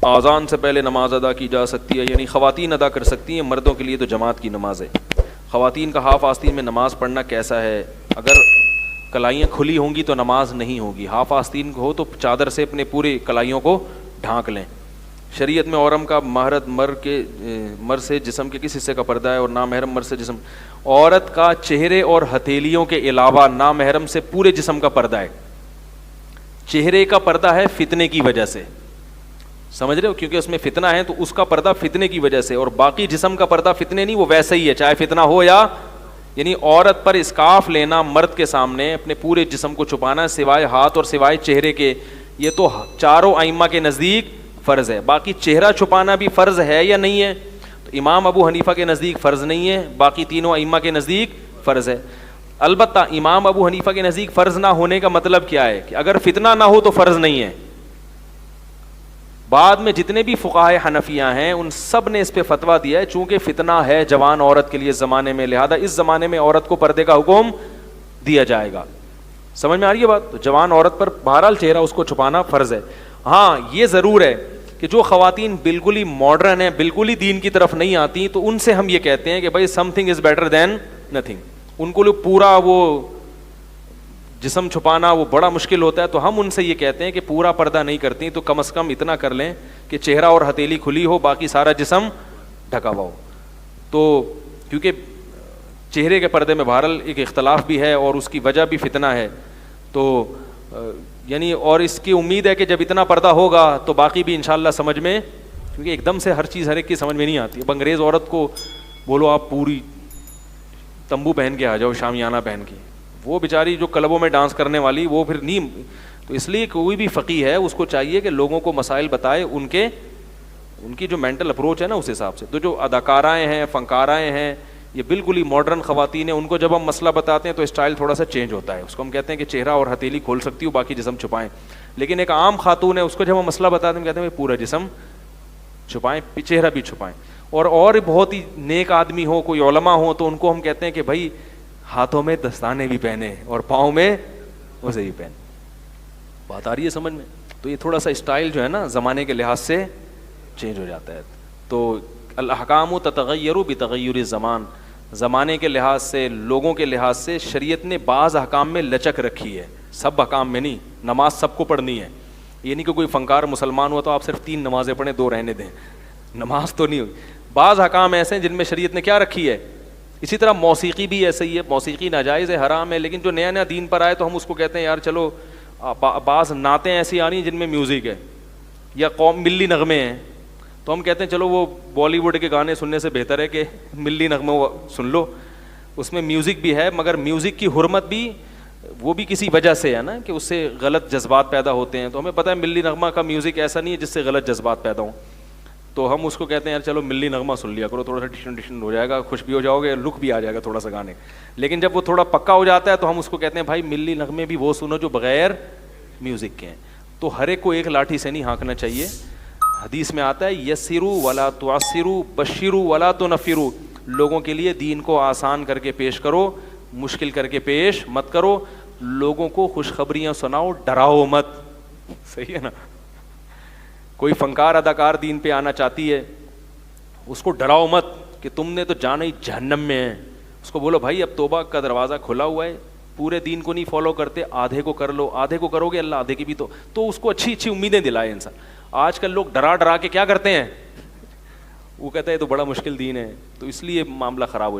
اذان سے پہلے نماز ادا کی جا سکتی ہے، یعنی خواتین ادا کر سکتی ہیں، مردوں کے لیے تو جماعت کی نماز ہے۔ خواتین کا ہاف آستین میں نماز پڑھنا کیسا ہے؟ اگر کلائیاں کھلی ہوں گی تو نماز نہیں ہوگی، ہاف آستین ہو تو چادر سے اپنے پورے کلائیوں کو ڈھانک لیں۔ شریعت میں عورت کا مرد مر سے جسم کے کس حصے کا پردہ ہے اور نامحرم مر سے جسم؟ عورت کا چہرے اور ہتھیلیوں کے علاوہ نامحرم سے پورے جسم کا پردہ ہے۔ چہرے کا پردہ ہے فتنے کی وجہ سے، سمجھ رہے ہو، کیونکہ اس میں فتنہ ہے تو اس کا پردہ فتنے کی وجہ سے، اور باقی جسم کا پردہ فتنے نہیں، وہ ویسا ہی ہے چاہے فتنہ ہو یا، یعنی عورت پر اسکارف لینا مرد کے سامنے اپنے پورے جسم کو چھپانا سوائے ہاتھ اور سوائے چہرے کے، یہ تو چاروں ائمہ کے نزدیک فرض ہے۔ باقی چہرہ چھپانا بھی فرض ہے یا نہیں ہے؟ تو امام ابو حنیفہ کے نزدیک فرض نہیں ہے، باقی تینوں ائمہ کے نزدیک فرض ہے۔ البتہ امام ابو حنیفہ کے نزدیک فرض نہ ہونے کا مطلب کیا ہے کہ اگر فتنہ نہ ہو تو فرض نہیں ہے۔ بعد میں جتنے بھی فقہائے حنفیہ ہیں ان سب نے اس پہ فتویٰ دیا ہے، چونکہ فتنہ ہے جوان عورت کے لیے اس زمانے میں، لہذا اس زمانے میں عورت کو پردے کا حکم دیا جائے گا۔ سمجھ میں آ رہی ہے بات؟ تو جوان عورت پر بہرحال چہرہ اس کو چھپانا فرض ہے۔ ہاں یہ ضرور ہے کہ جو خواتین بالکل ہی ماڈرن ہیں، بالکل ہی دین کی طرف نہیں آتی، تو ان سے ہم یہ کہتے ہیں کہ بھائی something is better than nothing. ان کو پورا وہ جسم چھپانا وہ بڑا مشکل ہوتا ہے، تو ہم ان سے یہ کہتے ہیں کہ پورا پردہ نہیں کرتی تو کم از کم اتنا کر لیں کہ چہرہ اور ہتھیلی کھلی ہو، باقی سارا جسم ڈھکا ہوا ہو۔ تو کیونکہ چہرے کے پردے میں بہرحال ایک اختلاف بھی ہے اور اس کی وجہ بھی فتنہ ہے، تو یعنی اور اس کی امید ہے کہ جب اتنا پردہ ہوگا تو باقی بھی انشاءاللہ سمجھ میں، کیونکہ ایک دم سے ہر چیز ہر ایک کی سمجھ میں نہیں آتی۔ اب انگریز عورت کو بولو آپ پوری تمبو پہن کے آ جاؤ، شامیانہ پہن کے، وہ بیچاری جو کلبوں میں ڈانس کرنے والی وہ پھر نہیں۔ تو اس لیے کوئی بھی فقیہ ہے اس کو چاہیے کہ لوگوں کو مسائل بتائے، ان کی جو مینٹل اپروچ ہے نا اس حساب سے۔ تو جو اداکارائیں ہیں، فنکارائیں ہیں، یہ بالکل ہی ماڈرن خواتین ہیں، ان کو جب ہم مسئلہ بتاتے ہیں تو اسٹائل تھوڑا سا چینج ہوتا ہے۔ اس کو ہم کہتے ہیں کہ چہرہ اور ہتھیلی کھول سکتی ہو، باقی جسم چھپائیں۔ لیکن ایک عام خاتون ہے، اس کو جب ہم مسئلہ بتاتے ہیں کہتے ہیں پورا جسم چھپائیں، چہرہ بھی چھپائیں۔ اور بہت ہی نیک آدمی ہو، کوئی علماء ہو، تو ان کو ہم کہتے ہیں کہ بھائی ہاتھوں میں دستانے بھی پہنے اور پاؤں میں ویسے بھی پہنے۔ بات آ رہی ہے سمجھ میں؟ تو یہ تھوڑا سا اسٹائل جو ہے نا زمانے کے لحاظ سے چینج ہو جاتا ہے۔ تو الاحکام تتغیر بتغیر الزمان، زمانے کے لحاظ سے، لوگوں کے لحاظ سے شریعت نے بعض احکام میں لچک رکھی ہے، سب احکام میں نہیں۔ نماز سب کو پڑھنی ہے، یہ نہیں کہ کوئی فنکار مسلمان ہوا تو آپ صرف 3 نمازیں پڑھیں 2 رہنے دیں، نماز تو نہیں ہوگی۔ بعض احکام ایسے ہیں جن میں شریعت نے کیا رکھی ہے۔ اسی طرح موسیقی بھی ایسے ہی ہے، موسیقی ناجائز ہے، حرام ہے، لیکن جو نیا نیا دین پر آئے تو ہم اس کو کہتے ہیں یار چلو، بعض نعتیں ایسی آ رہی ہیں جن میں میوزک ہے یا قوم ملی نغمے ہیں، تو ہم کہتے ہیں چلو وہ بالی ووڈ کے گانے سننے سے بہتر ہے کہ ملی نغمے سن لو، اس میں میوزک بھی ہے، مگر میوزک کی حرمت بھی وہ بھی کسی وجہ سے ہے نا کہ اس سے غلط جذبات پیدا ہوتے ہیں۔ تو ہمیں پتہ ہے ملی نغمہ کا میوزک ایسا نہیں ہے جس سے غلط جذبات پیدا ہوں، تو ہم اس کو کہتے ہیں یار چلو ملی نغمہ سن لیا کرو، تھوڑا سا ڈیشن ہو جائے گا، خوش بھی ہو جاؤ گے، لک بھی آ جائے گا تھوڑا سا گانے۔ لیکن جب وہ تھوڑا پکا ہو جاتا ہے تو ہم اس کو کہتے ہیں بھائی ملی نغمے بھی وہ سنو جو بغیر میوزک کے ہیں۔ تو ہر ایک کو ایک لاٹھی سے نہیں ہانکنا چاہیے۔ حدیث میں آتا ہے یسروا ولا تعسروا بشروا ولا تنفروا، لوگوں کے لیے دین کو آسان کر کے پیش کرو، مشکل کر کے پیش مت کرو، لوگوں کو خوشخبریاں سناؤ، ڈراؤ مت۔ صحیح ہے نا؟ کوئی فنکار اداکار دین پہ آنا چاہتی ہے، اس کو ڈراؤ مت کہ تم نے تو جانا ہی جہنم میں ہے، اس کو بولو بھائی اب توبہ کا دروازہ کھلا ہوا ہے، پورے دین کو نہیں فالو کرتے، آدھے کو کر لو، آدھے کو کرو گے اللہ آدھے کی بھی تو اس کو اچھی اچھی امیدیں دلائے انسان۔ آج کل لوگ ڈرا کے کیا کرتے ہیں، وہ کہتا ہے تو بڑا مشکل دین ہے، تو اس لیے معاملہ خراب ہو جاتا ہے۔